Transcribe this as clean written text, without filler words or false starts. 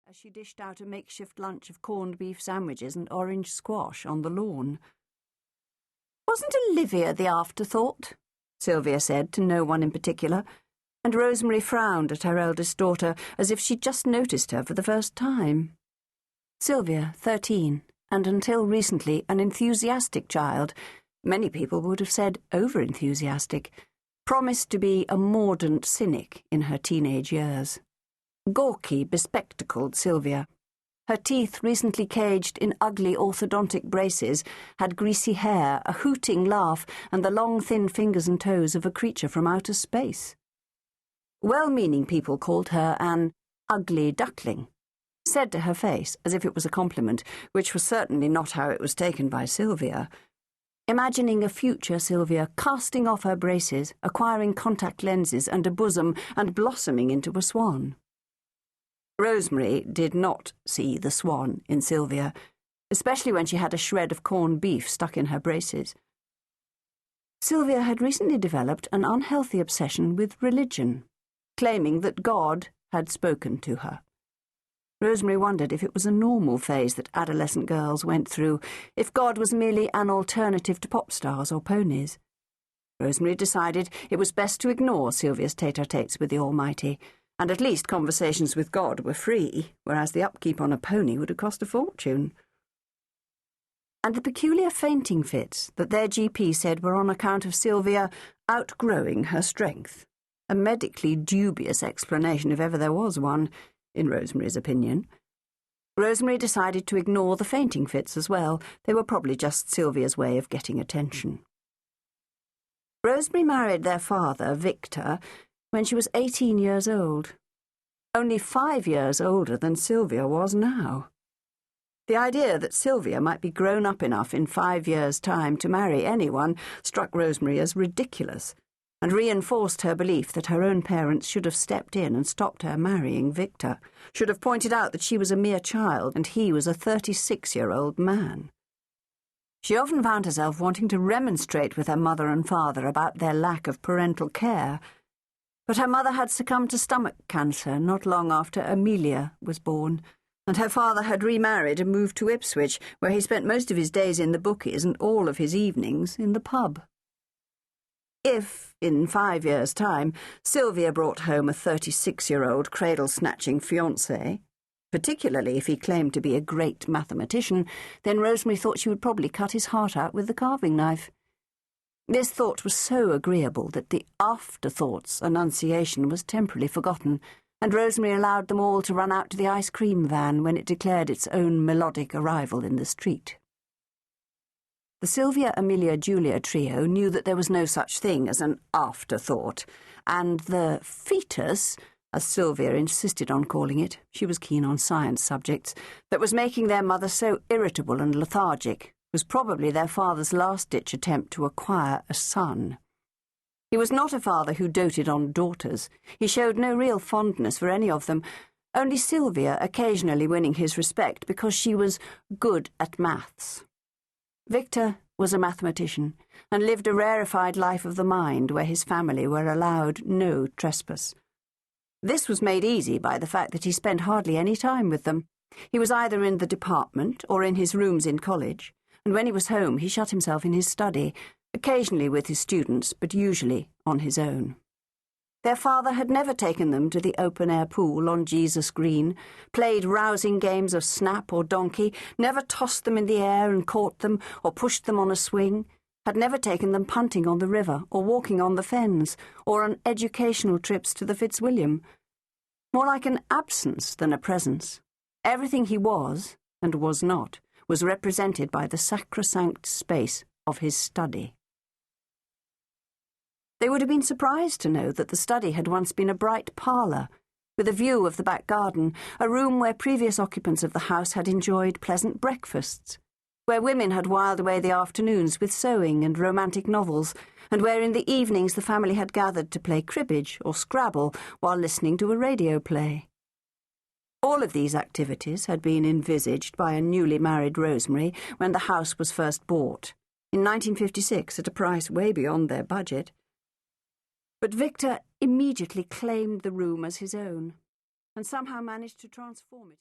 as she dished out a makeshift lunch of corned beef sandwiches and orange squash on the lawn. "Wasn't Olivia the afterthought?" Sylvia said to no one in particular, and Rosemary frowned at her eldest daughter as if she'd just noticed her for the first time. Sylvia, 13, and until recently an enthusiastic child, many people would have said over-enthusiastic, promised to be a mordant cynic in her teenage years. Gawky, bespectacled Sylvia. Her teeth, recently caged in ugly orthodontic braces, had greasy hair, a hooting laugh, and the long, thin fingers and toes of a creature from outer space. Well-meaning people called her an ugly duckling, said to her face as if it was a compliment, which was certainly not how it was taken by Sylvia. Imagining a future Sylvia casting off her braces, acquiring contact lenses and a bosom, and blossoming into a swan. Rosemary did not see the swan in Sylvia, especially when she had a shred of corned beef stuck in her braces. Sylvia had recently developed an unhealthy obsession with religion, claiming that God had spoken to her. Rosemary wondered if it was a normal phase that adolescent girls went through, if God was merely an alternative to pop stars or ponies. Rosemary decided it was best to ignore Sylvia's tete-a-tetes with the Almighty, and at least conversations with God were free, whereas the upkeep on a pony would have cost a fortune. And the peculiar fainting fits that their GP said were on account of Sylvia outgrowing her strength, a medically dubious explanation if ever there was one, in Rosemary's opinion. Rosemary decided to ignore the fainting fits as well. They were probably just Sylvia's way of getting attention. Rosemary married their father, Victor, when she was 18 years old, only 5 years older than Sylvia was now. The idea that Sylvia might be grown up enough in 5 years' time to marry anyone struck Rosemary as ridiculous, and reinforced her belief that her own parents should have stepped in and stopped her marrying Victor, should have pointed out that she was a mere child and he was a 36-year-old man. She often found herself wanting to remonstrate with her mother and father about their lack of parental care, but her mother had succumbed to stomach cancer not long after Amelia was born, and her father had remarried and moved to Ipswich, where he spent most of his days in the bookies and all of his evenings in the pub. If, in 5 years' time, Sylvia brought home a 36-year-old cradle-snatching fiancé, particularly if he claimed to be a great mathematician, then Rosemary thought she would probably cut his heart out with the carving knife. This thought was so agreeable that the afterthought's enunciation was temporarily forgotten, and Rosemary allowed them all to run out to the ice cream van when it declared its own melodic arrival in the street. The Sylvia-Amelia-Julia trio knew that there was no such thing as an afterthought, and the fetus, as Sylvia insisted on calling it, she was keen on science subjects, that was making their mother so irritable and lethargic, was probably their father's last-ditch attempt to acquire a son. He was not a father who doted on daughters. He showed no real fondness for any of them, only Sylvia occasionally winning his respect because she was good at maths. Victor was a mathematician and lived a rarefied life of the mind where his family were allowed no trespass. This was made easy by the fact that he spent hardly any time with them. He was either in the department or in his rooms in college, and when he was home he shut himself in his study, occasionally with his students, but usually on his own. Their father had never taken them to the open-air pool on Jesus Green, played rousing games of snap or donkey, never tossed them in the air and caught them, or pushed them on a swing, had never taken them punting on the river, or walking on the fens, or on educational trips to the Fitzwilliam. More like an absence than a presence. Everything he was, and was not, was represented by the sacrosanct space of his study. They would have been surprised to know that the study had once been a bright parlour, with a view of the back garden, a room where previous occupants of the house had enjoyed pleasant breakfasts, where women had whiled away the afternoons with sewing and romantic novels, and where in the evenings the family had gathered to play cribbage or Scrabble while listening to a radio play. All of these activities had been envisaged by a newly married Rosemary when the house was first bought, in 1956 at a price way beyond their budget. But Victor immediately claimed the room as his own, and somehow managed to transform it.